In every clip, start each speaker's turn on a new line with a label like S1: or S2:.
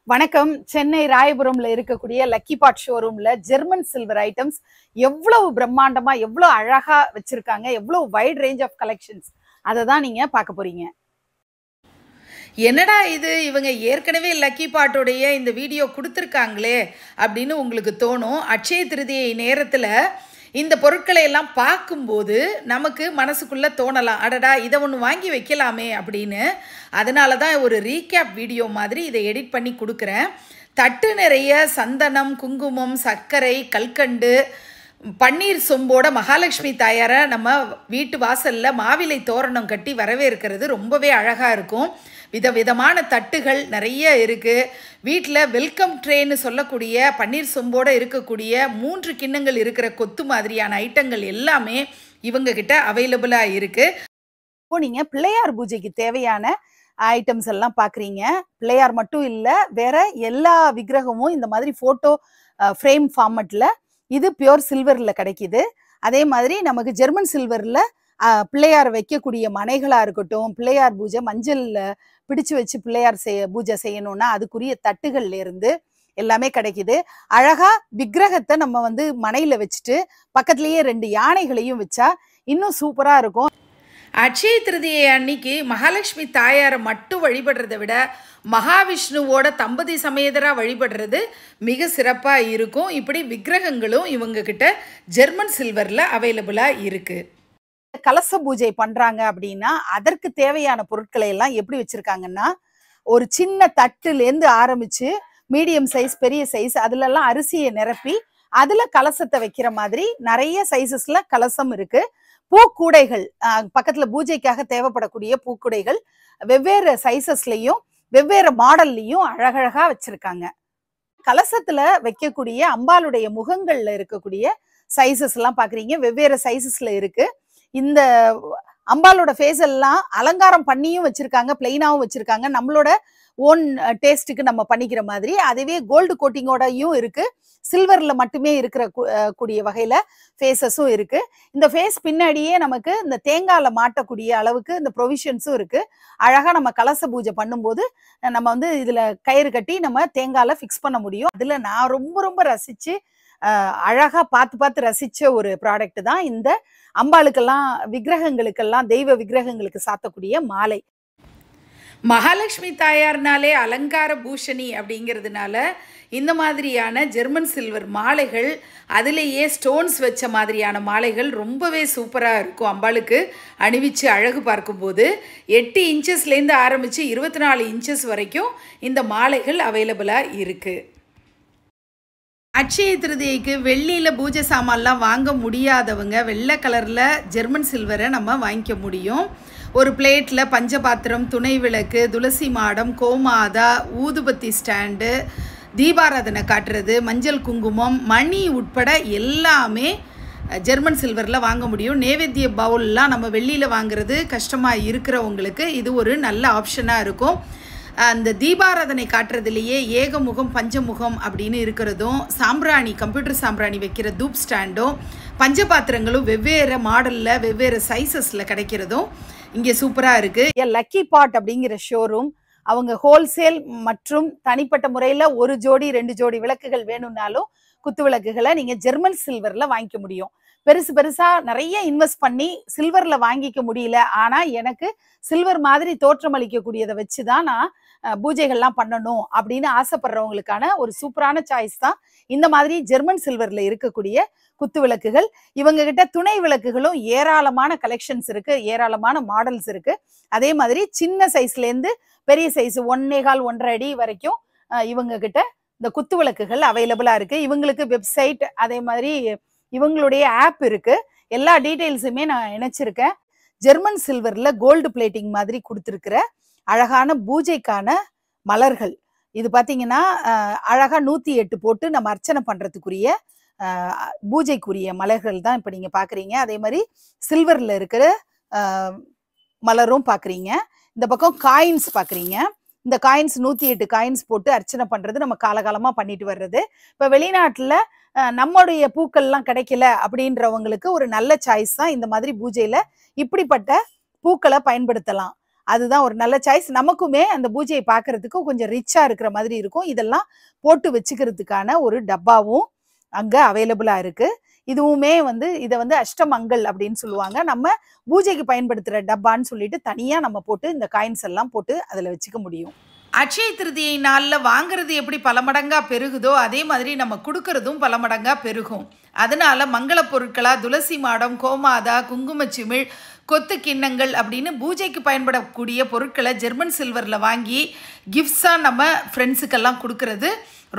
S1: வணக்கம். சென்னை ராயபுரம்ல இருக்கக்கூடிய லக்கி பாட் ஷோரூம்ல German silver items எவ்வளவு பிரம்மாண்டமா, எவ்வளவு அழகா வச்சிருக்காங்க, எவ்வளவு வைட் ரேஞ்ச் ஆஃப் கலெக்ஷன்ஸ் அதை தான் நீங்க பார்க்க போறீங்க.
S2: என்னடா இது, இவங்க ஏற்கனவே லக்கி பாட்டோடைய இந்த வீடியோ கொடுத்துருக்காங்களே அப்படின்னு உங்களுக்கு தோணும். அட்சய திருதியை நேரத்தில் இந்த பொருட்களை எல்லாம் பார்க்கும்போது நமக்கு மனசுக்குள்ளே தோணலாம், அடடா இதை ஒன்று வாங்கி வைக்கலாமே அப்படின்னு. அதனால தான் ஒரு ரீகேப் வீடியோ மாதிரி இதை எடிட் பண்ணி கொடுக்குறேன். தட்டு நிறைய சந்தனம், குங்குமம், சர்க்கரை, கல்கண்டு, பன்னீர் சொம்போட மகாலட்சுமி தாயாரை நம்ம வீட்டு வாசலில் மாவிலை தோரணம் கட்டி வரவேற்கிறது ரொம்பவே அழகாக இருக்கும். விதவிதமான தட்டுகள் நிறைய இருக்குது. வீட்டில் வெல்கம் ட்ரேன்னு சொல்லக்கூடிய பன்னீர் சொம்போடு இருக்கக்கூடிய 3 கிண்ணங்கள் இருக்கிற கொத்து மாதிரியான ஐட்டங்கள் எல்லாமே இவங்கக்கிட்ட அவைலபிளாக இருக்குது.
S1: இப்போ நீங்கள் பிள்ளையார் பூஜைக்கு தேவையான ஐட்டம்ஸ் எல்லாம் பார்க்குறீங்க. பிள்ளையார் மட்டும் இல்லை, வேற எல்லா விக்கிரகமும் இந்த மாதிரி ஃபோட்டோ ஃப்ரேம் ஃபார்மட்டில் இது பியோர் சில்வரில் கிடைக்கிது. அதே மாதிரி நமக்கு ஜெர்மன் சில்வரில் பிள்ளையார் வைக்கக்கூடிய மனைகளாக இருக்கட்டும், பிள்ளையார் பூஜை மஞ்சள் பிடிச்சு வச்சு பிள்ளையார் பூஜை செய்யணும்னா அதுக்குரிய தட்டுகள்ல இருந்து எல்லாமே கிடைக்குது. அழகா விக்கிரகத்தை நம்ம மனையில வச்சுட்டு பக்கத்துலயே 2 யானைகளையும் வச்சா இன்னும் சூப்பரா இருக்கும்.
S2: அட்சய திருதியை அன்னைக்கு மகாலட்சுமி தாயாரை மட்டும் வழிபடுறதை விட மகாவிஷ்ணுவோட தம்பதி சமேதராக வழிபடுறது மிக சிறப்பாக இருக்கும். இப்படி விக்கிரகங்களும் இவங்கக்கிட்ட ஜெர்மன் சில்வரில் அவைலபிளாக இருக்குது.
S1: கலச பூஜை பண்றாங்க அப்படின்னா அதற்கு தேவையான பொருட்களை எல்லாம் எப்படி வச்சிருக்காங்கன்னா, ஒரு சின்ன தட்டுலேருந்து ஆரம்பிச்சு மீடியம் சைஸ், பெரிய சைஸ், அதுல எல்லாம் அரிசியை நிரப்பி அதுல கலசத்தை வைக்கிற மாதிரி நிறைய சைசஸ்ல கலசம் இருக்கு. பூக்கூடைகள், பக்கத்துல பூஜைக்காக தேவைப்படக்கூடிய பூக்கூடைகள் வெவ்வேறு சைசஸ்லயும் வெவ்வேறு மாடல்லையும் அழகழகா வச்சிருக்காங்க. கலசத்துல வைக்கக்கூடிய அம்பாளுடைய முகங்கள்ல இருக்கக்கூடிய சைசஸ் எல்லாம் பாக்குறீங்க, வெவ்வேறு சைசஸ்ல இருக்கு. இந்த அம்பாலோட ஃபேஸ் எல்லாம் அலங்காரம் பண்ணியும் வச்சிருக்காங்க, பிளெயினாவும் வச்சிருக்காங்க. நம்மளோட ஓன் டேஸ்ட்டுக்கு நம்ம பண்ணிக்கிற மாதிரி. அதுவே கோல்டு கோட்டிங்கோடையும் இருக்கு, சில்வர்ல மட்டுமே இருக்கிற கூடிய வகையில ஃபேஸஸும் இருக்கு. இந்த ஃபேஸ் பின்னாடியே நமக்கு இந்த தேங்காயில மாட்டக்கூடிய அளவுக்கு இந்த ப்ரொவிஷன்ஸும் இருக்கு. அழகா நம்ம கலச பூஜை பண்ணும்போது நம்ம இதுல கயிறு கட்டி நம்ம தேங்காயில ஃபிக்ஸ் பண்ண முடியும். அதுல நான் ரொம்ப ரொம்ப ரசிச்சு அழகா பார்த்து ரசிச்ச ஒரு ப்ராடக்ட் தான் இந்த அம்பாளுக்கெல்லாம், விக்கிரகங்களுக்கெல்லாம், தெய்வ விக்கிரகங்களுக்கு சாத்தக்கூடிய மாலை.
S2: மகாலட்சுமி தாயார்னாலே அலங்கார பூஷணி அப்படிங்கிறதுனால இந்த மாதிரியான ஜெர்மன் சில்வர் மாலைகள், அதிலேயே ஸ்டோன்ஸ் வச்ச மாதிரியான மாலைகள் ரொம்பவே சூப்பராக இருக்கும். அம்பாளுக்கு அணிவிச்சு அழகு பார்க்கும்போது 8 இன்ச்சஸ்லேருந்து ஆரம்பித்து 24 இன்ச்சஸ் வரைக்கும் இந்த மாலைகள் அவைலபிளாக இருக்குது. அட்சய திருதியைக்கு வெள்ளியில் பூஜை சாமான்லாம் வாங்க முடியாதவங்க வெள்ளை கலரில் ஜெர்மன் சில்வரை நம்ம வாங்கிக்க முடியும். ஒரு பிளேட்டில் பஞ்சபாத்திரம், துணை விளக்கு, துளசி மாடம், கோமாதா, ஊதுபத்தி ஸ்டாண்டு, தீபாராதனை காட்டுறது, மஞ்சள் குங்குமம், மணி உட்பட எல்லாமே ஜெர்மன் சில்வரில் வாங்க முடியும். நைவேத்திய பவுல்லாம் நம்ம வெள்ளியில் வாங்குறது கஷ்டமாக இருக்கிறவங்களுக்கு இது ஒரு நல்ல ஆப்ஷனாக இருக்கும். அந்த தீபாராதனை காட்டுறதுலேயே ஏகமுகம், பஞ்சமுகம் அப்படின்னு இருக்கிறதும், சாம்பிராணி, கம்ப்யூட்டர் சாம்பிராணி வைக்கிற தூப் ஸ்டாண்டும், பஞ்சபாத்திரங்களும் வெவ்வேறு மாடலில் வெவ்வேறு சைஸஸில் கிடைக்கிறதும் இங்கே சூப்பராக இருக்குது.
S1: லக்கி பாட் அப்படிங்கிற ஷோரூம் அவங்க ஹோல்சேல் மற்றும் தனிப்பட்ட முறையில் 1 ஜோடி 2 ஜோடி விளக்குகள் வேணும்னாலும் குத்து விளக்குகளை நீங்கள் ஜெர்மன் சில்வரில் வாங்கிக்க முடியும். பெருசாக நிறைய இன்வெஸ்ட் பண்ணி சில்வரில் வாங்கிக்க முடியல, ஆனால் எனக்கு சில்வர் மாதிரி தோற்றமளிக்கக்கூடியதை வச்சு தான் நான் பூஜைகள்லாம் பண்ணணும் அப்படின்னு ஆசைப்படுறவங்களுக்கான ஒரு சூப்பரான சாய்ஸ் தான் இந்த மாதிரி ஜெர்மன் சில்வரில் இருக்கக்கூடிய குத்து விளக்குகள். இவங்க கிட்ட துணை விளக்குகளும் ஏராளமான கலெக்ஷன்ஸ் இருக்கு, ஏராளமான மாடல்ஸ் இருக்கு. அதே மாதிரி சின்ன சைஸ்லேருந்து பெரிய சைஸ் 1.25 1.5 அடி வரைக்கும் இவங்க கிட்ட இந்த குத்து விளக்குகள் அவைலபிளாக இருக்கு. இவங்களுக்கு வெப்சைட், அதே மாதிரி இவங்களுடைய ஆப் இருக்கு. எல்லா டீட்டெயில்ஸுமே நான் இணைச்சிருக்கேன். ஜெர்மன் சில்வர்ல கோல்டு பிளேட்டிங் மாதிரி கொடுத்துருக்கிற அழகான பூஜைக்கான மலர்கள். இது பார்த்தீங்கன்னா அழகா 108 போட்டு நம்ம அர்ச்சனை பண்றதுக்குரிய பூஜைக்குரிய மலர்கள் தான் இப்போ நீங்க பாக்குறீங்க. அதே மாதிரி சில்வர்ல இருக்கிற மலரும் பாக்குறீங்க. இந்த பக்கம் காயின்ஸ் பாக்குறீங்க. இந்த காயின்ஸ் 108 காயின்ஸ் போட்டு அர்ச்சனை பண்றது நம்ம காலகாலமா பண்ணிட்டு வர்றது. இப்போ வெளிநாட்டுல நம்முடைய பூக்கள்லாம் கிடைக்கல அப்படின்றவங்களுக்கு ஒரு நல்ல சாய்ஸ் தான் இந்த மாதிரி பூஜையில இப்படிப்பட்ட பூக்களை பயன்படுத்தலாம். அதுதான் ஒரு நல்ல சாய்ஸ். நமக்குமே அந்த பூஜையை பார்க்கறதுக்கு கொஞ்சம் ரிச்சா இருக்கிற மாதிரி இருக்கும். இதெல்லாம் போட்டு வச்சுக்கிறதுக்கான ஒரு டப்பாவும் அங்க அவைலபிளா இருக்கு. இதுவுமே வந்து இத வந்து அஷ்டமங்கல் அப்படின்னு சொல்லுவாங்க. நம்ம பூஜைக்கு பயன்படுத்துற டப்பான்னு சொல்லிட்டு தனியா நம்ம போட்டு இந்த காயின்ஸ் எல்லாம் போட்டு அதுல வச்சுக்க முடியும்.
S2: அட்சய திருதியை நாளில் வாங்குறது எப்படி பல மடங்கா பெருகுதோ அதே மாதிரி நம்ம கொடுக்கறதும் பல மடங்கா பெருகும். அதனால மங்கள பொருட்களா துளசி மாடம், கோமாதா, குங்குமச்சிமிழ், கொத்து கிண்ணங்கள் அப்படின்னு பூஜைக்கு பயன்படக்கூடிய பொருட்களை ஜெர்மன் சில்வரில் வாங்கி கிஃப்ட்ஸாக நம்ம ஃப்ரெண்ட்ஸுக்கெல்லாம் கொடுக்கறது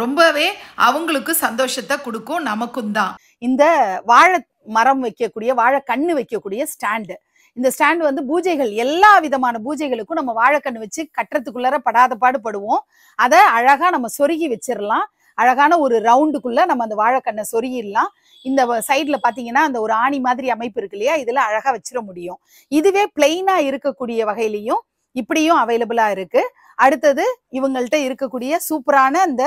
S2: ரொம்பவே அவங்களுக்கு சந்தோஷத்தை கொடுக்கும், நமக்கும் தான்.
S1: இந்த வாழை மரம் வைக்கக்கூடிய, வாழை கண்ணு வைக்கக்கூடிய ஸ்டாண்டு, இந்த ஸ்டாண்ட் வந்து பூஜைகள் எல்லா விதமான பூஜைகளுக்கும் நம்ம வாழைக்கண்ணு வச்சு கட்டுறதுக்குள்ளார படாத பாடுபடுவோம். அதை அழகா நம்ம சொருகி வச்சிடலாம். அழகான ஒரு ரவுண்டுக்குள்ள நம்ம அந்த வாழைக்கண்ணை சொருகிடலாம். இந்த சைட்ல பாத்தீங்கன்னா அந்த ஒரு ஆணி மாதிரி அமைப்பு இருக்கு இல்லையா, இதுல அழகா வச்சிட முடியும். இதுவே பிளெயினா இருக்கக்கூடிய வகையிலையும் இப்படியும் அவைலபிளா இருக்கு. அடுத்தது இவங்கள்ட்ட இருக்கக்கூடிய சூப்பரான அந்த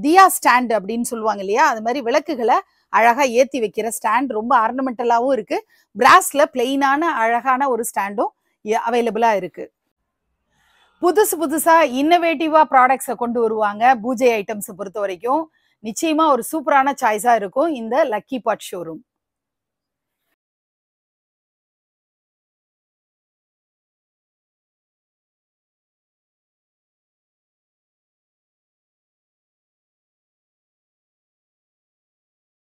S1: தியா ஸ்டாண்ட் அப்படின்னு சொல்லுவாங்க இல்லையா, அது மாதிரி விளக்குகளை அழகா ஏத்தி வைக்கிற ஸ்டாண்ட் ரொம்ப ஆர்னமெண்டலாவும் இருக்கு. பிராஸ்ல பிளெயினான அழகான ஒரு ஸ்டாண்டும் அவைலபிளா இருக்கு. புதுசு புதுசா இன்னோவேட்டிவா ப்ராடக்ட்ஸை கொண்டு வருவாங்க. பூஜை ஐட்டம்ஸை பொறுத்த வரைக்கும் நிச்சயமா ஒரு சூப்பரான சாய்ஸா இருக்கும் இந்த லக்கி பாட் ஷோரூம்.